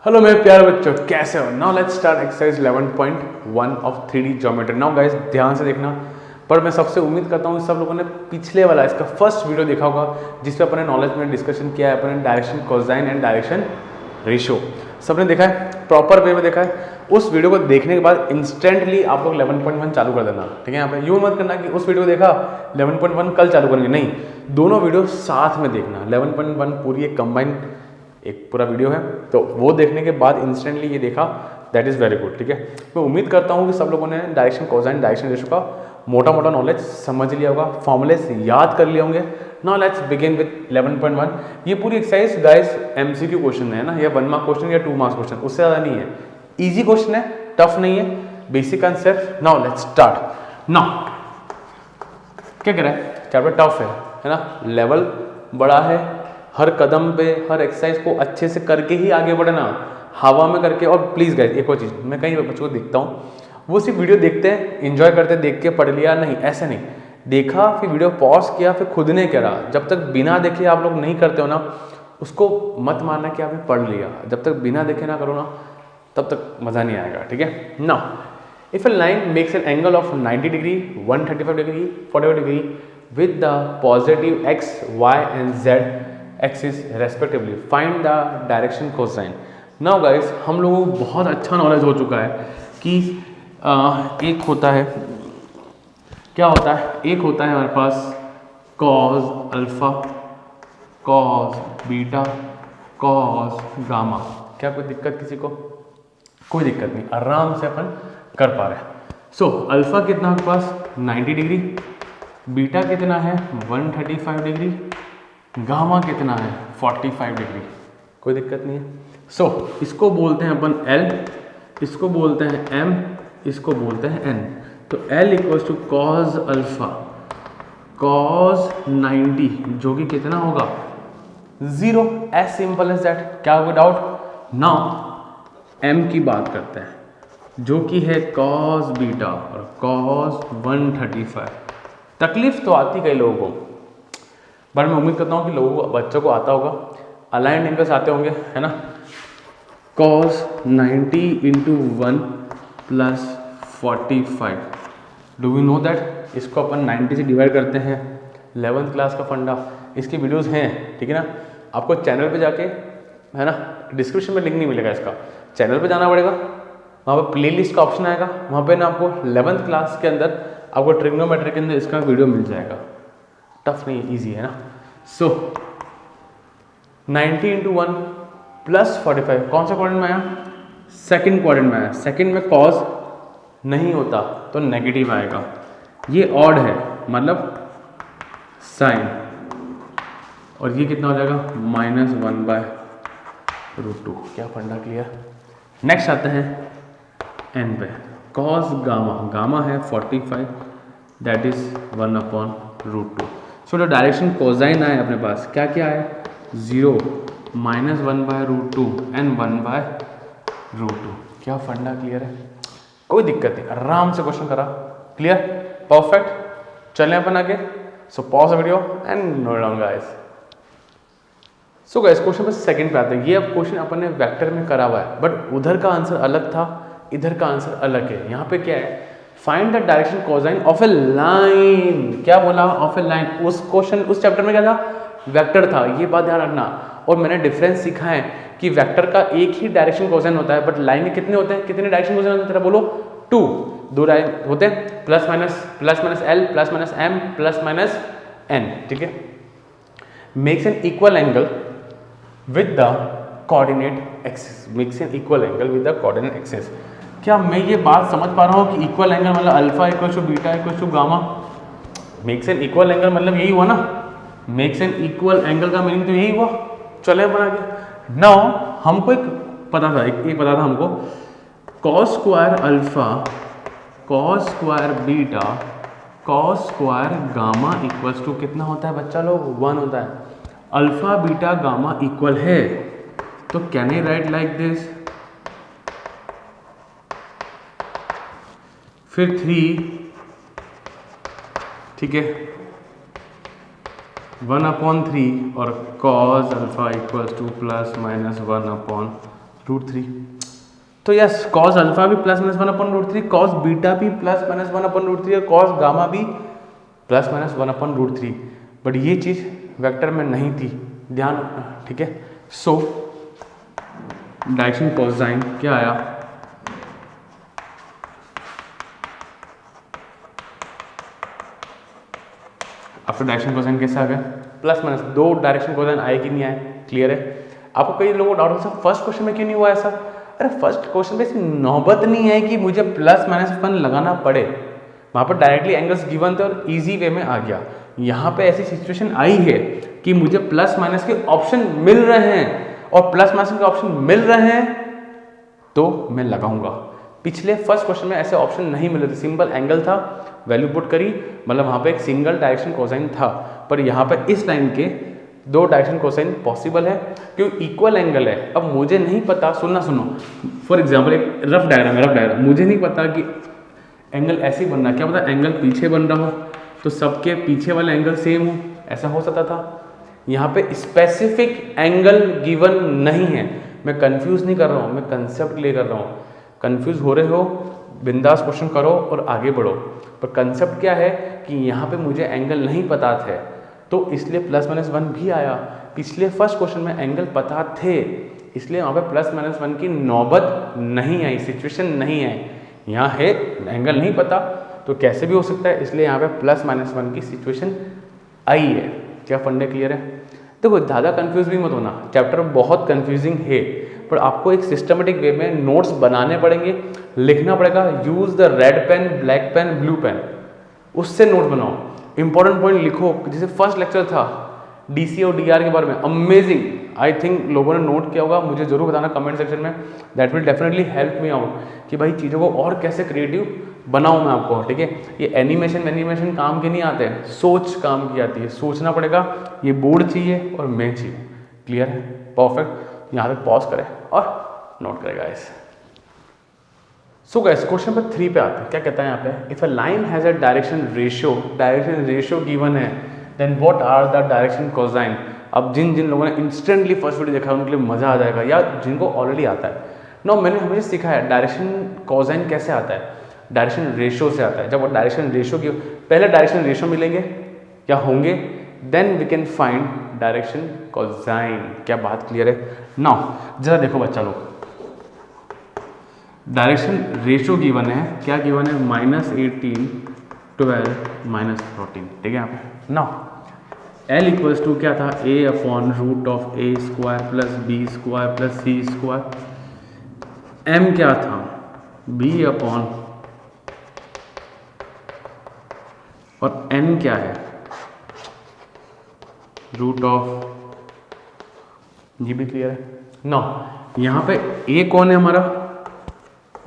Hello मेरे प्यारे बच्चों, कैसे हो? Now let's start exercise 11.1 of 3D geometry. Now guys ध्यान से देखना। पर मैं सबसे उम्मीद करता हूँ कि सब लोगों ने पिछले वाला इसका फर्स्ट वीडियो देखा होगा जिसपे अपने नॉलेज में डिस्कशन किया है, अपने direction cosine and direction ratio सबने देखा है, प्रॉपर वे में देखा है। उस वीडियो को देखने के बाद इंस्टेंटली आप लोग 11.1 चालू कर देना, ठीक है। यहाँ पे यूँ मत करना कि उस वीडियो को देखा 11.1 कल चालू करेंगे, नहीं, दोनों वीडियो साथ में देखना। 11.1 पूरी एक कंबाइन एक पूरा वीडियो है, तो वो देखने के बाद इंस्टेंटली ये देखा, दैट इज़ वेरी गुड, ठीक है। मैं उम्मीद करता हूँ कि सब लोगों ने डायरेक्शन कोसाइन डायरेक्शन रेशियो का मोटा मोटा नॉलेज समझ लिया होगा, फॉर्मूलेस याद कर लिए होंगे। Now let's begin with 11.1। ये पूरी एक्सरसाइज गाइस एमसीक्यू क्वेश्चन है ना, या 1 मार्क क्वेश्चन या 2 मार्क्स क्वेश्चन, उससे ज़्यादा नहीं है। ईजी क्वेश्चन है, टफ नहीं है, basic concept. Now let's start. Now क्या कह रहा है, चैप्टर टफ है ना, लेवल बड़ा है, हर कदम पे हर एक्सरसाइज को अच्छे से करके ही आगे बढ़ना, हवा में करके। और प्लीज़ गाइस एक और चीज़, मैं कई बच्चों को देखता हूँ वो सिर्फ वीडियो देखते हैं, एंजॉय करते हैं, देख के पढ़ लिया, नहीं ऐसे नहीं। देखा, फिर वीडियो पॉज किया, फिर खुद ने करा। जब तक बिना देखे आप लोग नहीं करते हो ना, उसको मत मानना कि आपने पढ़ लिया। जब तक बिना देखे ना करो ना, तब तक मज़ा नहीं आएगा, ठीक है ना। If a line makes an angle of 90 degree, 135 degree, 45 degree with the positive x, y and z axis respectively, find the direction cosine. Now guys, हम लोगों को बहुत अच्छा नॉलेज हो चुका है कि एक होता है, क्या होता है, एक होता है हमारे पास cos alpha, cos beta, cos gamma. क्या कोई दिक्कत किसी को? कोई दिक्कत नहीं, आराम से अपन कर पा रहे हैं। सो अल्फा कितना आपके पास 90 डिग्री, बीटा कितना है 135 डिग्री, गामा कितना है 45 डिग्री। कोई दिक्कत नहीं है। सो इसको बोलते हैं अपन L, इसको बोलते हैं M, इसको बोलते हैं N। तो L equals to cos alpha cos 90, जो कि कितना होगा 0। As simple as that. क्या कोई डाउट? नाउ M की बात करते हैं, जो कि है कॉस बीटा और कॉस 135। तकलीफ तो आती कई लोगों को, बट मैं उम्मीद करता हूँ कि लोगों को, बच्चों को आता होगा। अलाइंड एंगल्स आते होंगे, है ना। Cos 90 into 1 plus 45, do we know that इसको अपन 90 से डिवाइड करते हैं। 11th क्लास का फंडा, इसकी वीडियोस हैं, ठीक है ना। आपको चैनल पे जाके, है ना, डिस्क्रिप्शन में लिंक नहीं मिलेगा इसका, चैनल पे जाना पड़ेगा, वहाँ पर प्लेलिस्ट का ऑप्शन आएगा, वहाँ पे ना आपको 11th क्लास के अंदर आपको ट्रिग्नोमेट्री के अंदर इसका वीडियो मिल जाएगा। टफ नहीं, इजी है ना। सो 90 इंटू 1 प्लस 45 कौन सा क्वाड्रेंट में आया? सेकंड क्वाड्रेंट में आया। सेकंड में कॉस नहीं होता तो नेगेटिव आएगा। ये ऑड है, मतलब साइन, और ये कितना हो जाएगा -1/√2। क्या फंडा क्लियर? नेक्स्ट आते हैं n पे। कॉस गामा, गामा है 45, दैट इज 1/√2। सो जो डायरेक्शन कोसाइन आए अपने पास, क्या क्या है 0, -1/√2 एंड 1/√2। क्या फंडा क्लियर है? कोई दिक्कत नहीं, आराम से क्वेश्चन करा, क्लियर, परफेक्ट। चलें अपन आगे। So pause video and note down guys. So guys question पर सेकंड पे आते हैं। ये अब क्वेश्चन अपन ने वेक्टर में करा हुआ है, बट उधर का आंसर अलग था, इधर का आंसर अलग है। यहाँ पे क्या है, find the direction cosine of A line. क्या बोला? Of A line. उस क्वेश्चन, उस चैप्टर में क्या था? वेक्टर था, ये बात ध्यान रखना। और मैंने डिफरेंस सीखा है कि वेक्टर का एक ही डायरेक्शन कोसाइन होता है, बट लाइन के कितने होते हैं? कितने डायरेक्शन कोसाइन होते हैं? तेरा बोलो 2, 2 होते हैं, plus minus L, plus minus M, plus minus N, ठीक है। Makes N equal angle with the coordinate axis, makes an equal angle with the coordinate axis। क्या मैं ये बात समझ पा रहा हूँ कि इक्वल एंगल मतलब alpha equal to beta equal to gamma? Makes N equal angle मतलब यही हुआ ना, मेक्स एन इक्वल एंगल का मीनिंग तो यही हुआ। चले बना के। नाउ हमको एक पता था, एक पता था हमको, cos square alpha cos square beta cos square gamma equals to कितना होता है बच्चा लोग? 1 होता है। अल्फा बीटा गामा इक्वल है, तो can I right like this, फिर 3, ठीक है, 1/3 और cos alpha equals two plus minus 1/√2 √3। तो यस कॉस अल्फा भी प्लस माइनस 1/√3, कॉस बीटा भी प्लस माइनस 1/√3 और कॉस गामा भी प्लस माइनस 1/√3। बट ये चीज़ वेक्टर में नहीं थी, ध्यान रखना, ठीक है। सो डायरेक्शन कोसाइन क्या आया, आपका डायरेक्शन कोसाइन कैसे आ गया, प्लस माइनस। दो डायरेक्शन कोसाइन आए कि नहीं आए, क्लियर है। आपको कई लोगों को डाउट होता है फर्स्ट क्वेश्चन में क्यों नहीं हुआ ऐसा। अरे फर्स्ट क्वेश्चन में ऐसी नौबत नहीं है कि मुझे प्लस माइनस 1 लगाना पड़े, वहाँ पर डायरेक्टली एंगल्स गिवन थे और इजी वे में आ गया। यहाँ पे ऐसी सिचुएशन आई है कि मुझे प्लस माइनस के ऑप्शन मिल रहे हैं और प्लस माइनस के ऑप्शन मिल रहे हैं तो मैं लगाऊंगा। पिछले फर्स्ट क्वेश्चन में ऐसे ऑप्शन नहीं मिले थे, सिंपल एंगल था, वैल्यू पुट करी, मतलब वहाँ पे एक सिंगल डायरेक्शन कोसाइन था। पर यहाँ पे इस लाइन के दो डायरेक्शन कोसाइन पॉसिबल है क्योंकि इक्वल एंगल है। अब मुझे नहीं पता, सुनो फॉर एग्जाम्पल एक रफ डायग्राम, मुझे नहीं पता कि एंगल ऐसे ही बन रहा है, क्या पता एंगल पीछे बन रहा हो तो सबके पीछे वाले एंगल सेम हो, ऐसा हो सकता था। यहाँ पे स्पेसिफिक एंगल गिवन नहीं है। मैं कंफ्यूज नहीं कर रहा हूँ, मैं कंसेप्ट क्लियर कर रहा हूँ। कंफ्यूज हो रहे हो, बिंदास क्वेश्चन करो और आगे बढ़ो। पर कंसेप्ट क्या है कि यहाँ पे मुझे एंगल नहीं पता थे तो इसलिए प्लस माइनस 1 भी आया। पिछले फर्स्ट क्वेश्चन में एंगल पता थे इसलिए वहाँ पे प्लस माइनस 1 की नौबत नहीं आई, सिचुएशन नहीं आई। यहाँ है एंगल नहीं पता तो कैसे भी हो सकता है, इसलिए यहाँ पे प्लस माइनस 1 की सिचुएशन आई है। क्या फंडे क्लियर है? देखो ज़्यादा कंफ्यूज भी मत होना, चैप्टर बहुत कंफ्यूजिंग है पर आपको एक सिस्टमेटिक वे में नोट्स बनाने पड़ेंगे, लिखना पड़ेगा। Use the red pen, black pen, blue pen, उससे नोट बनाओ, इंपॉर्टेंट पॉइंट लिखो। जैसे फर्स्ट लेक्चर था डीसी और डीआर के बारे में, अमेजिंग, आई थिंक लोगों ने नोट किया होगा, मुझे जरूर बताना कमेंट सेक्शन में, that will definitely help me out कि भाई चीज़ों को और कैसे क्रिएटिव बनाऊँ मैं आपको, ठीक है। ये एनिमेशन काम के नहीं आते, सोच काम की आती है, सोचना पड़ेगा। ये बोर्ड चाहिए और मैं चाहिए, क्लियर है, परफेक्ट। यहाँ तक पॉज करें और नोट करेगा ऐसे। सो गाइस क्वेश्चन नंबर 3 पे आते हैं, क्या कहता है यहाँ पे, if a line has a direction ratio given है then what are the direction cosine. अब जिन लोगों ने इंस्टेंटली फर्स्ट वीडियो देखा है उनके लिए मजा आ जाएगा, या जिनको ऑलरेडी आता है। नो, मैंने हमेशा सीखा है डायरेक्शन कोसाइन कैसे आता है, डायरेक्शन रेशियो से आता है। जब वो डायरेक्शन रेशियो की पहले डायरेक्शन रेशियो मिलेंगे या होंगे then we can find direction cosine. क्या बात क्लियर है? नाउ जरा देखो बच्चा लोग, डायरेक्शन रेशियो गिवन है, क्या गिवन है, -18, 12, -14, ठीक है यहाँ पे। नाउ L इक्वल्स टू क्या था, a/√(a² + b² + c²। M क्या था, b अपॉन, और n क्या है, √, ये भी क्लियर है। नाउ यहाँ पे a कौन है हमारा,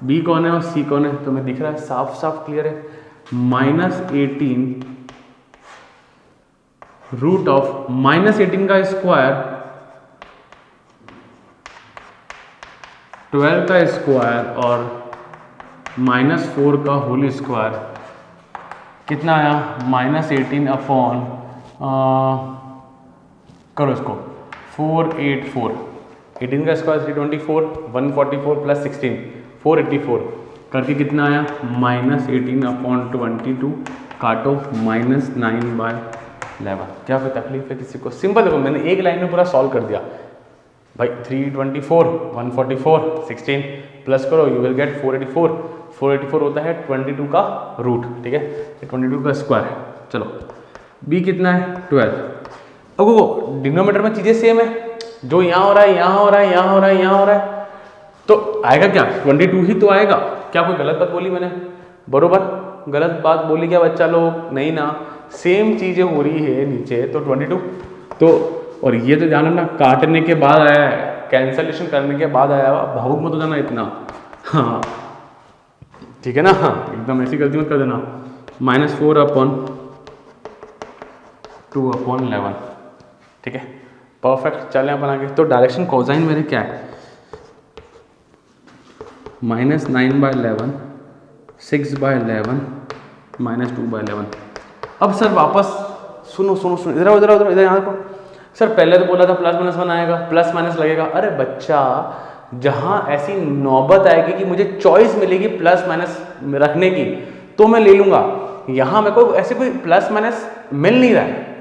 b कौन है और c कौन है, तो मैं दिख रहा है साफ साफ क्लियर है। -18 √(-18 का स्क्वायर, 12 का स्क्वायर और -4 का होल स्क्वायर, कितना आया, -18 अपॉन, करो इसको, 484, 18 का स्क्वायर 324, 144 + 16 484 करके कितना आया, -18 अपॉन 22, काटो -9/11। क्या कोई तकलीफ है किसी को? सिंपल देखो, मैंने एक लाइन में पूरा सॉल्व कर दिया भाई। 324, 144, 16 प्लस करो, यू विल गेट 484। 484 होता है 22 का रूट, ठीक है, 22 का स्क्वायर। चलो b कितना है, 12। अब वो डिनोमीटर में चीज़ें सेम है, जो यहाँ हो रहा है यहाँ हो रहा है यहाँ हो रहा है यहाँ हो रहा है, तो आएगा क्या, 22 ही तो आएगा। क्या कोई गलत बात बोली मैंने? बरोबर गलत बात बोली क्या बच्चा लोग? नहीं ना, सेम चीज़ें हो रही है नीचे, तो 22। तो और ये तो ध्यान रखना, काटने के बाद आया है, कैंसलेशन करने के बाद आया, भावुक मत हो जाना इतना, हाँ ठीक है ना, हाँ एकदम ऐसी गलती मत कर देना। -4 अपॉन 2/11, ठीक है, परफेक्ट। चलें अपन आगे। तो डायरेक्शन कोसाइन मेरे क्या है, -9/11, 6/11, -2/11। अब सर वापस सुनो इधर यहाँ देखो। सर पहले तो बोला था +-1 आएगा, प्लस माइनस लगेगा। अरे बच्चा, जहां ऐसी नौबत आएगी कि मुझे चॉइस मिलेगी प्लस माइनस रखने की, तो मैं ले लूंगा। यहां मेरे को ऐसे कोई प्लस माइनस मिल नहीं रहा है।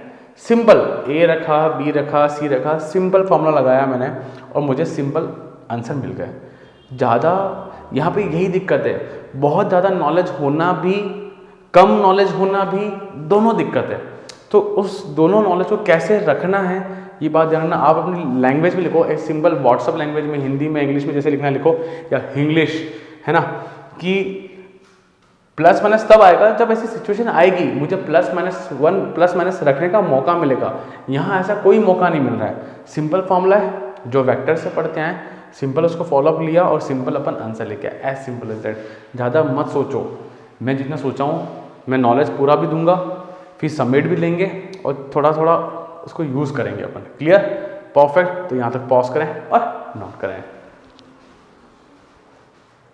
सिंपल ए रखा, बी रखा, सी रखा, सिंपल फॉर्मूला लगाया मैंने और मुझे सिंपल आंसर मिल गया। ज़्यादा यहाँ पे यही दिक्कत है, बहुत ज़्यादा नॉलेज होना भी, कम नॉलेज होना भी, दोनों दिक्कत है। तो उस दोनों नॉलेज को कैसे रखना है ये बात ध्यान रखना। आप अपनी लैंग्वेज में लिखो, एक सिंपल व्हाट्सअप लैंग्वेज में, हिंदी में, इंग्लिश में जैसे लिखना है लिखो, या इंग्लिश, है ना, कि प्लस माइनस तब आएगा जब ऐसी सिचुएशन आएगी मुझे प्लस माइनस 1 प्लस माइनस रखने का मौका मिलेगा। यहाँ ऐसा कोई मौका नहीं मिल रहा है। सिंपल फॉर्मूला है जो वेक्टर से पढ़ते हैं, सिंपल उसको फॉलोअप लिया और सिंपल अपन आंसर लेके आए, एज सिंपल एज दैट। ज़्यादा मत सोचो, मैं जितना सोचा हूँ मैं नॉलेज पूरा भी दूंगा, फिर सबमिट भी लेंगे और थोड़ा थोड़ा उसको यूज़ करेंगे अपन। Clear, perfect. तो यहाँ तक पॉज करें और नोट करें।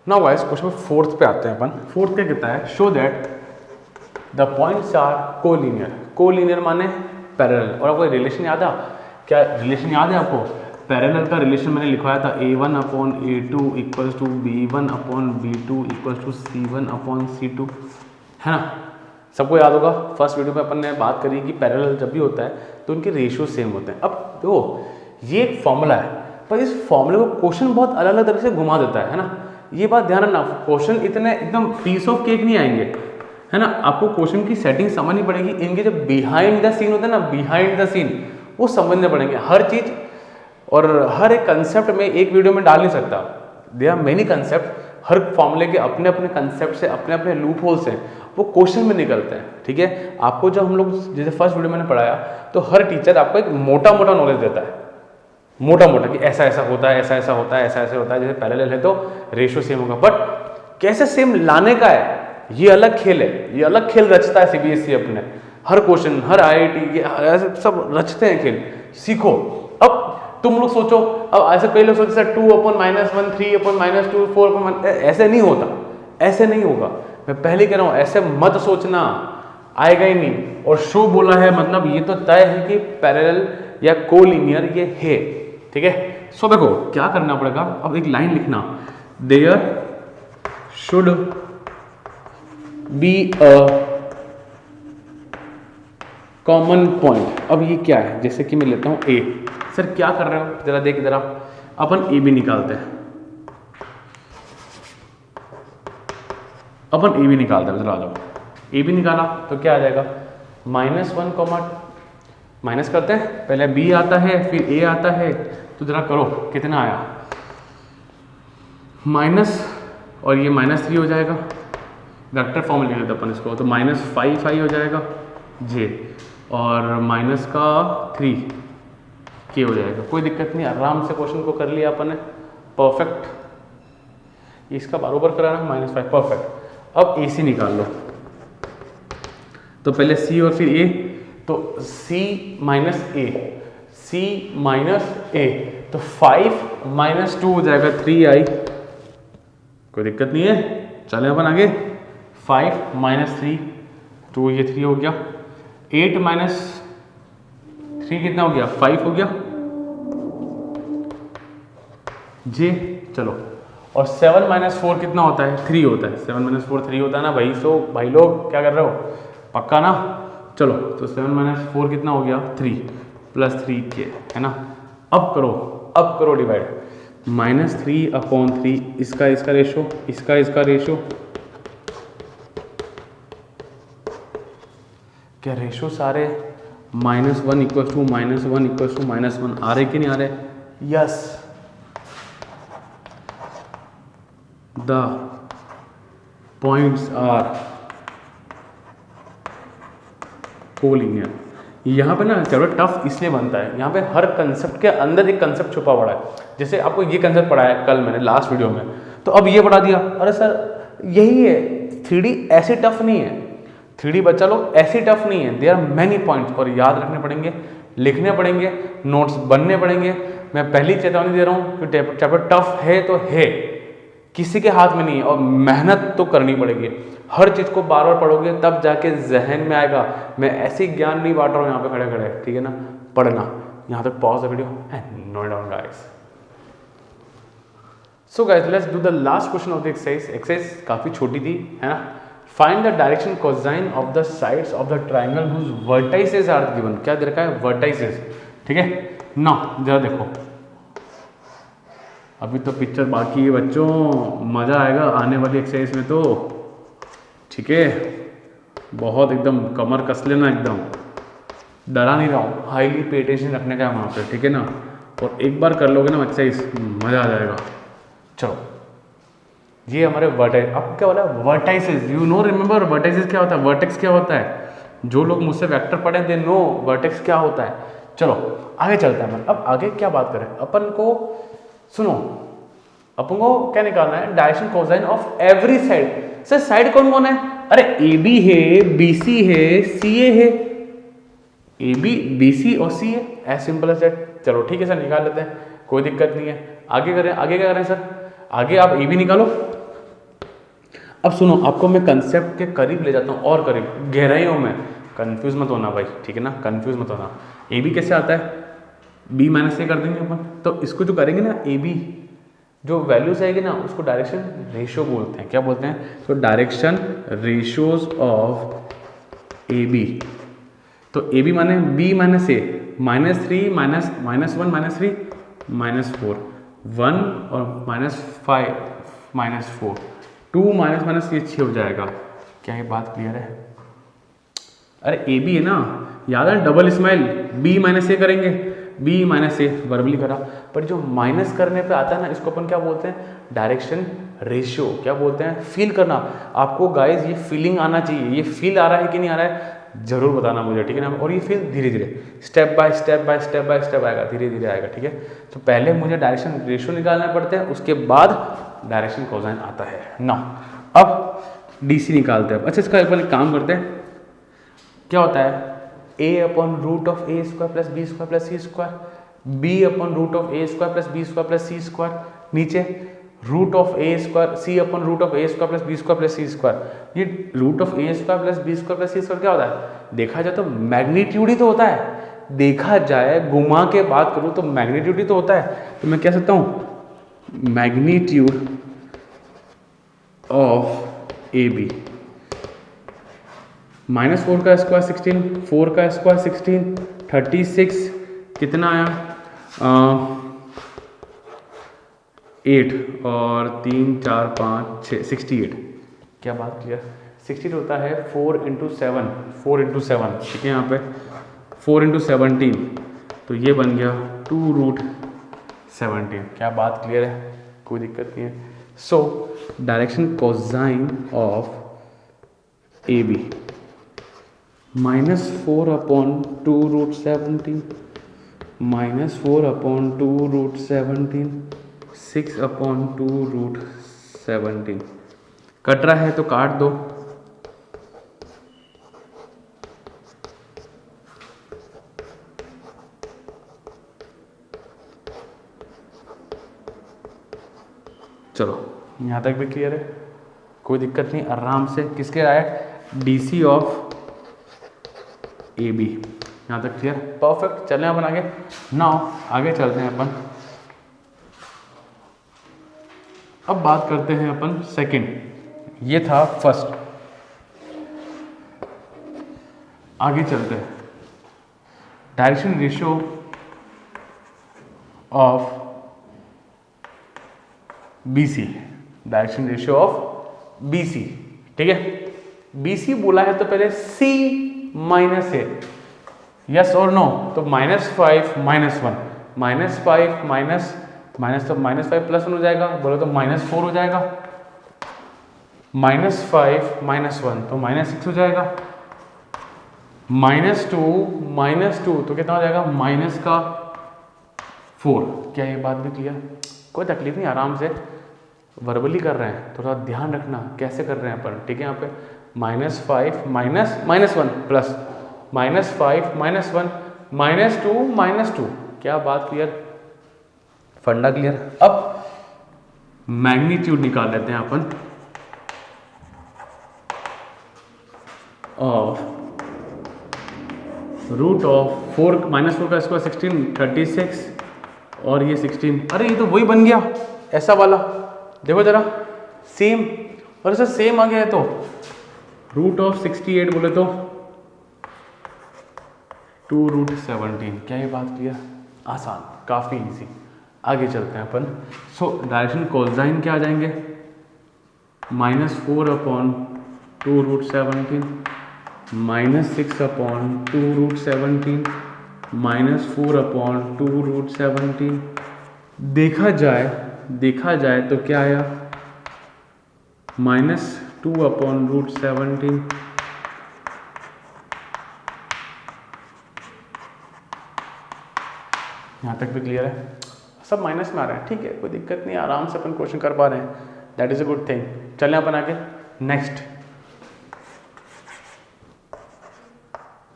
नाउ गाइस क्वेश्चन 4th पे आते हैं अपन। 4th क्या कहता है, show that the points are collinear. Collinear माने पैरेलल। और आपको रिलेशन याद है, क्या रिलेशन याद है आपको? पैरेलल का रिलेशन मैंने लिखवाया था, A1 upon A2 equals to B1 upon B2 equals to C1 upon C2, है ना, सबको याद होगा। फर्स्ट वीडियो में अपन ने बात करी कि पैरेलल जब भी होता है तो उनके रेशियो सेम होते हैं। अब देखो ये एक फॉर्मूला है, पर इस फॉर्मूले को क्वेश्चन बहुत अलग अलग तरह से घुमा देता है ना, ये बात ध्यान रखना। क्वेश्चन इतने एकदम पीस ऑफ केक नहीं आएंगे, है ना, आपको क्वेश्चन की सेटिंग समझनी पड़ेगी। इनके जो बिहाइंड द सीन होता है ना, बिहाइंड द सीन, वो समझने पड़ेंगे हर चीज़। और हर एक कंसेप्ट में एक वीडियो में डाल नहीं सकता, देयर आर मेनी कंसेप्ट। हर फॉर्मूले के अपने अपने कंसेप्ट से, अपने अपने लूप होल्स हैं, वो क्वेश्चन में निकलते हैं। ठीक है, आपको जब हम लोग जैसे फर्स्ट वीडियो मैंने पढ़ाया तो हर टीचर आपको एक मोटा मोटा नॉलेज देता है, मोटा मोटा, कि ऐसा ऐसा होता है, ऐसा ऐसा होता है, ऐसा ऐसा होता है। जैसे पैरेलल है तो रेशियो सेम होगा, बट कैसे सेम लाने का है ये अलग खेल है। ये अलग खेल रचता है सीबीएसई अपने, हर क्वेश्चन, हर आईआईटी ऐसे सब रचते हैं खेल, सीखो। अब तुम लोग सोचो, अब ऐसे कई लोग सोचते हैं 2/-1, 3/-2, 4/1, ऐसे नहीं होता, ऐसे नहीं होगा। मैं पहले कह रहा हूँ ऐसे मत सोचना, आएगा ही नहीं। और शो बोला है मतलब ये तो तय है कि पैरेलल या कोलिनियर ये है। ठीक है, सो देखो क्या करना पड़ेगा। अब एक लाइन लिखना, there should be a common point. अब ये क्या है, जैसे कि मैं लेता हूं ए। सर क्या कर रहे हो, जरा देख, जरा अपन ए भी निकालते हैं, अपन ए भी निकालते हैं। जरा आ जाओ, ए भी निकाला तो क्या आ जाएगा, -1, माइनस करते हैं, पहले बी आता है फिर ए आता है, तो जरा करो कितना आया, माइनस, और ये -3 हो जाएगा। वेक्टर फॉर्म ले लेते अपन इसको, तो -5 हो जाएगा जे, और माइनस का 3 के हो जाएगा। कोई दिक्कत नहीं, आराम से क्वेश्चन को कर लिया अपन ने, परफेक्ट। इसका बराबर कराना -5, परफेक्ट। अब ए सी निकाल लो, तो पहले सी और फिर ए, तो C - A, C - A, तो 5 - 2 हो जाएगा 3i। कोई दिक्कत नहीं है, चले अपन आगे। 5 - 3, तो ये 3 हो गया। 8 - 3 कितना हो गया, 5 हो गया जे, चलो। और 7 - 4 कितना होता है, 3 होता है। 7 - 4 3 होता है ना भाई। सो भाई लोग क्या कर रहे हो, पक्का ना? चलो, तो 7 - 4 कितना हो गया, 3 + 3 के, है ना। अब करो डिवाइड, -3/3, इसका रेशो, इसका रेशो, क्या रेशो सारे -1 = -1 = -1 आ रहे कि नहीं आ रहे? Yes, the points are collinear. यहाँ पे ना चैप्टर टफ इसलिए बनता है, यहाँ पे हर कंसेप्ट के अंदर एक कंसेप्ट छुपा पड़ा है। जैसे आपको ये कंसेप्ट पढ़ाया कल मैंने लास्ट वीडियो में, तो अब ये पढ़ा दिया, अरे सर यही है। 3D ऐसे टफ नहीं है, 3D बच्चा लोग ऐसे टफ नहीं है। देयर आर मैनी पॉइंट्स, और याद रखने पड़ेंगे, लिखने पड़ेंगे, नोट्स बनने पड़ेंगे। मैं पहली चेतावनी दे रहा हूँ कि चैप्टर टफ है तो है, किसी के हाथ में नहीं है, और मेहनत तो करनी पड़ेगी। हर चीज़ को बार बार पढ़ोगे तब जाके जहन में आएगा। मैं ऐसे ज्ञान नहीं बांट रहा हूँ यहाँ पे खड़े खड़े, ठीक है ना। पढ़ना, यहाँ तक pause the video and note down guys. So guys let's do the last question of the exercise. Exercise काफ़ी छोटी थी, है ना। Find the direction cosine of the sides of the triangle whose vertices are given. क्या दे रखा है? Vertices, ठीक है ना। जरा देखो, अभी तो पिक्चर बाकी है बच्चों, मज़ा आएगा आने वाली एक्सरसाइज में तो, ठीक है। बहुत एकदम कमर कस लेना, एकदम डरा नहीं रहा हूँ, हाईली पे अटेंशन रखने का है वहाँ पे, ठीक है ना। और एक बार कर लोगे ना एक्सरसाइज, मज़ा आ जाएगा। चलो, ये हमारे वर्टाइस। अब क्या बोला? Vertices. You know, remember vertices क्या होता है, वर्टेक्स क्या होता है। जो लोग मुझसे वेक्टर पढ़े दे नो वर्टेक्स क्या होता है। चलो आगे चलते हैं। अब आगे क्या बात करें अपन को, सुनो, अपन को क्या निकालना है? Direction cosine of every side. Sir side कौन कौन है? अरे ए बी है, बी सी है, सी ए है। ए बी, बी सी और सी है, एज सिंपल एज दैट। चलो ठीक है सर, निकाल लेते हैं, कोई दिक्कत नहीं है। आगे करें, आगे क्या करें सर? आगे आप ए बी निकालो। अब सुनो, आपको मैं कंसेप्ट के करीब ले जाता हूँ, और करीब, गहराइयों में। कंफ्यूज मत होना भाई, ठीक है ना, कंफ्यूज मत होना। ए बी कैसे आता है? बी माइनस ए कर देंगे अपन। तो इसको जो करेंगे ना, ए बी जो वैल्यूज आएगी ना, उसको डायरेक्शन रेशियो बोलते हैं। क्या बोलते हैं? तो direction ratios of A B. तो ए बी माने बी माइनस ए, -3 -1 -3 -4 1 और -5 -4 2 माइनस ये 6 हो जाएगा। क्या ये बात क्लियर है? अरे ए बी है ना, याद है, डबल स्माइल, बी माइनस ए करेंगे, बी माइनस ए वर्बली करा। पर जो माइनस करने पे आता है ना, इसको अपन क्या बोलते हैं? Direction ratio. क्या बोलते हैं? फील करना। आपको गाइज ये फीलिंग आना चाहिए, ये फील आ रहा है कि नहीं आ रहा है, जरूर बताना मुझे, ठीक है ना। और ये फील धीरे धीरे, step by step by step by step आएगा, धीरे धीरे आएगा, ठीक है। तो पहले मुझे डायरेक्शन रेशियो निकालना पड़ते हैं, उसके बाद डायरेक्शन कोसाइन आता है ना। अब डीसी निकालते हैं। अच्छा, इसका अपन एक काम करते हैं। क्या होता है? a upon root of A square plus B square plus C square, b upon root of A square plus B square plus C square, नीचे root of A square, c upon root of A square plus B square plus C square. ये root of A square plus B square plus C square क्या होता है? देखा जाए तो magnitude ही तो होता है। देखा जाए, घुमा के बात करूँ तो मैग्नीट्यूड ही तो होता है। तो मैं कह सकता हूँ मैग्नीट्यूड ऑफ ए बी। -4 का स्क्वायर 16, 4 का स्क्वायर 16, 36 कितना आया? 8 और 3 4 5 6 68। क्या बात क्लियर? 68 होता है 4 × 7, 4 × 7, ठीक है। यहाँ पे 4 × 17, तो ये बन गया 2√17। क्या बात क्लियर है? कोई दिक्कत नहीं है। So direction cosine of A B -4 upon 2√17, -4 upon 2√17, 6 upon 2√17। Cut रहा है तो काट दो। चलो यहाँ तक भी क्लियर है, कोई दिक्कत नहीं, आराम से। किसके आया? DC of A B. यहाँ तक क्लियर? परफेक्ट। चलें अपन आगे। नाउ आगे चलते हैं अपन। अब बात करते हैं अपन सेकंड। ये था फर्स्ट। आगे चलते हैं। Direction ratio of BC, direction ratio of BC, ठीक है। BC बोला है तो पहले C माइनस है, यस और नो? तो -5 -1, -5 माइनस तो -5 +1 हो जाएगा, बोलो तो -4 हो जाएगा। -5 -1 तो -6 हो जाएगा। -2 तो कितना हो जाएगा? -4। क्या ये बात भी क्लियर? कोई तकलीफ नहीं, आराम से वर्बली कर रहे हैं, थोड़ा ध्यान रखना कैसे कर रहे हैं अपन, ठीक है। यहाँ पे -5 -1 प्लस -5 -1 -2 क्या बात क्लियर? फंडा क्लियर? अब मैग्नीट्यूड निकाल लेते हैं अपन ऑफ रूट ऑफ 4 -4 का स्क्वायर 16, 36 और ये 16। अरे ये तो वही बन गया, ऐसा वाला। देखो जरा सेम, और इसे सेम आ गया है तो रूट ऑफ 68 बोले तो 2√17। क्या ये बात क्लियर? आसान, काफ़ी इजी। आगे चलते हैं अपन। सो डायरेक्शन कोसाइन क्या आ जाएंगे? -4/2√17 -6/2√17 -4/2√17। देखा जाए तो क्या आया? -2/√17। यहाँ तक भी क्लियर है? सब माइनस में आ रहा है, ठीक है, कोई दिक्कत नहीं, आराम से अपन क्वेश्चन कर पा रहे हैं, that is a good thing. चलें अपन आगे। नेक्स्ट,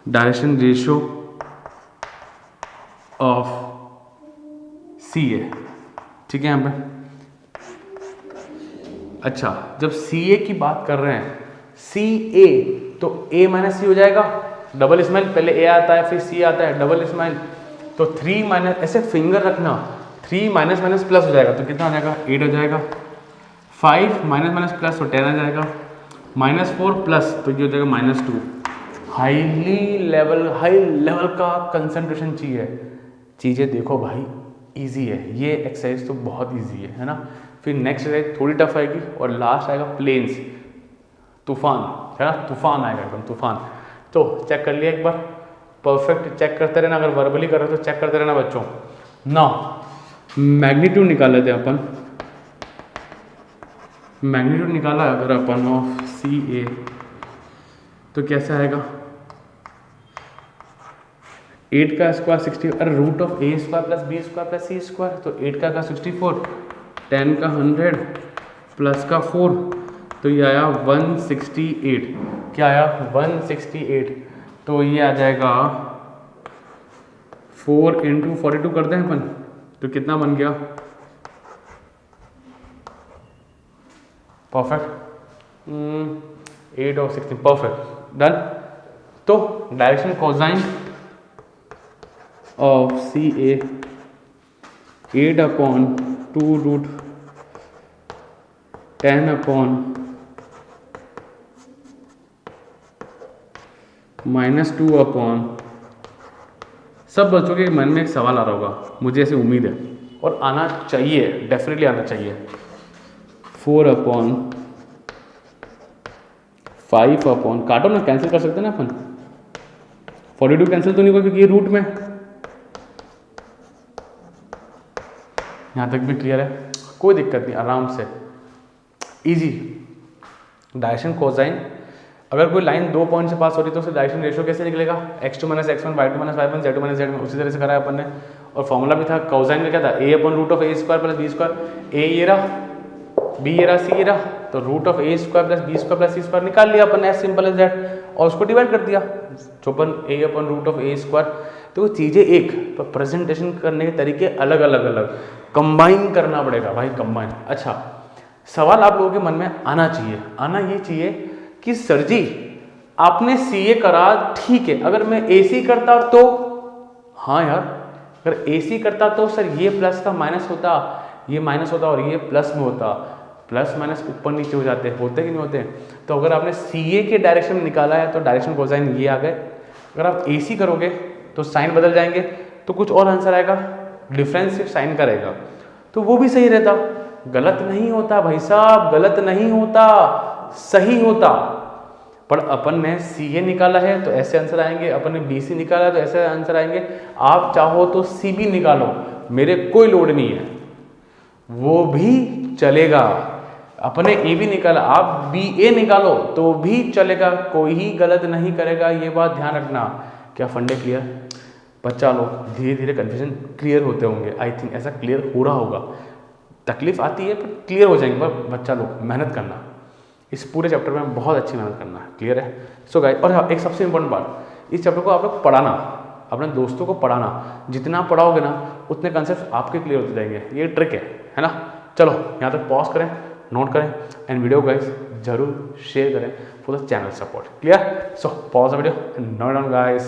डायरेक्शन रेशियो ऑफ सी ए, ठीक है यहाँ पे। अच्छा, जब सी ए की बात कर रहे हैं, सी ए तो ए माइनस सी हो जाएगा, डबल स्माइल, पहले ए आता है फिर सी आता है, डबल स्माइल, तो 3 माइनस, ऐसे फिंगर रखना, 3 माइनस माइनस प्लस हो जाएगा तो कितना आ जाएगा? 8 हो जाएगा। 5 माइनस माइनस प्लस तो 10 आ जाएगा। -4 प्लस तो ये हो जाएगा -2। हाई लेवल का कंसंट्रेशन चाहिए। चीज़ें देखो भाई, इजी है ये एक्सरसाइज तो बहुत इजी है ना। फिर नेक्स्ट एक्सरसाइज थोड़ी टफ आएगी और लास्ट आएगा प्लेन्स, तूफान, है ना, तूफान आएगा एकदम तूफान। तो चेक कर लिया एक बार, परफेक्ट चेक करते रहना, अगर वर्बली कर रहे हो तो चेक करते रहना बच्चों। ना मैग्नीट्यूड निकाल लेते हैं अपन। मैग्नीट्यूड निकाला अगर अपन ऑफ सी ए तो कैसे आएगा? 8 का स्क्वायर 60, अरे root of A square plus B square plus C square, तो 8 का 64, 10 का 100 प्लस का 4, तो ये आया 168। क्या आया? 168। तो ये आ जाएगा 4 × 42 करते हैं अपन, तो कितना बन गया? परफेक्ट, 8 और 16, परफेक्ट, डन। तो डायरेक्शन कोसाइन ऑफ सी ए 8/2√10 सब बच्चों के मन में एक सवाल आ रहा होगा, मुझे ऐसे उम्मीद है, और आना चाहिए, डेफिनेटली आना चाहिए। 4/5 काटो ना, कैंसिल कर सकते हैं ना अपन। 42 कैंसिल तो नहीं होगा क्योंकि ये रूट में। यहाँ तक भी क्लियर है? कोई दिक्कत नहीं, आराम से, इजी। डायरेक्शन कोसाइन, अगर कोई लाइन 2 पॉइंट से पास हो रही है तो उससे डायरेक्शन रेशियो कैसे निकलेगा? x2 - x1, y2 - y1, z2 - z1, उसी तरह से करा है अपन ने। और फॉर्मूला भी था कोसाइन का, क्या था? a/√a² plus b square. ए ये रहा, बी ये रहा, सी ये रहा, तो √a² plus b square plus c square निकाल लिया अपन ने, एज सिंपल एज दैट, और उसको डिवाइड कर दिया, चौपन a/√a²। तो चीज़ें एक, पर प्रेजेंटेशन करने के तरीके अलग कंबाइन करना पड़ेगा भाई, कंबाइन। अच्छा, सवाल आप लोगों के मन में आना ये चाहिए कि सर जी आपने सीए करा, ठीक है, अगर मैं एसी करता तो, हाँ यार, अगर एसी करता तो सर ये प्लस का माइनस होता, ये माइनस होता और ये प्लस में होता, प्लस माइनस ऊपर नीचे हो जाते, होते कि नहीं होते? तो अगर आपने सीए के डायरेक्शन में निकाला है तो डायरेक्शन कोसाइन ये आ गए। अगर आप एसी करोगे तो साइन बदल जाएंगे, तो कुछ और आंसर आएगा, डिफरेंस सिर्फ साइन का रहेगा, तो वो भी सही रहता। गलत नहीं होता भाई साहब, गलत नहीं होता, सही होता। पर अपन ने सी ए निकाला है तो ऐसे आंसर आएंगे, अपन ने बी सी निकाला है तो ऐसे आंसर आएंगे। आप चाहो तो सी बी निकालो, मेरे कोई लोड नहीं है, वो भी चलेगा। अपने ए भी निकाला, आप बी ए निकालो तो भी चलेगा, कोई ही गलत नहीं करेगा, ये बात ध्यान रखना। क्या फंडे क्लियर? बच्चा लोग धीरे धीरे कन्फ्यूजन क्लियर होते होंगे, आई थिंक ऐसा क्लियर हो रहा होगा। तकलीफ आती है पर क्लियर हो जाएंगे, पर बच्चा लोग मेहनत करना, इस पूरे चैप्टर में बहुत अच्छी मेहनत करना, क्लियर है? सो गाइस, और हाँ, एक सबसे इंपॉर्टेंट बात, इस चैप्टर को आप लोग पढ़ाना, अपने दोस्तों को पढ़ाना, जितना पढ़ाओगे ना उतने कंसेप्ट आपके क्लियर होते जाएंगे, ये ट्रिक है ना। चलो यहाँ तक पॉज करें, नोट करें, एंड वीडियो गाइस जरूर शेयर करें for the channel support, clear? So pause the video and note down guys.